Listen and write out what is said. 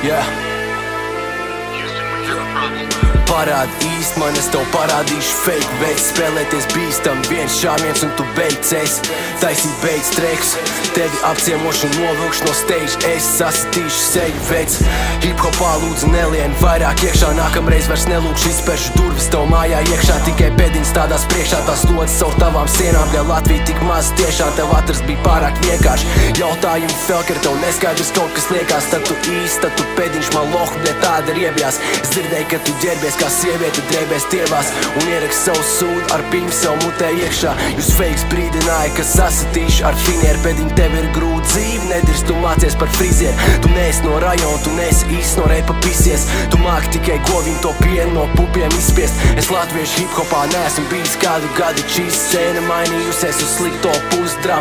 Yeah. Parādi īsti man, es tev parādīšu fake veids. Spēlēties bīstam, viens šāviens un tu beidzies. Taisīt beidz treks, tevi apciemošu un novilkšu no stage. Es sasitīšu seju veids. Hip-hopā lūdzu nelien vairāk iekšā. Nākamreiz vairs nelūkšu, izspēršu durvis tev mājā iekšā. Tikai pēdiņas tādās priekšā, tās lodas savu tavām sienām. Dēļ Latvija tik maz tiešām, tev atrast bija pārāk vienkārši. Jautājumi felker, tev neskaidrs kaut kas liekas. Tad tu īsti, tad tu pēdiņš man lohu, bļē tāda riebjās. Es dzirdēju, ka tu ģērbies kā sieviete drēbēs tievās un ierakst savu sūdu ar piņu sev mutē iekšā. Jūs fakes brīdināja, ka sasitīšu ar finieru. Pēdiņ tev ir grūta dzīve, nedirst, tu mācies par frizieru. Tu neesi no rajona, tu neesi īsts no reipa pisies. Tu māki tikai goviņu to pienu no pupiem izspiest. Es latviešu hip-hopā neesmu bijis kādu gadu. Šī scēna mainījusies uz slikto pusdrāmu.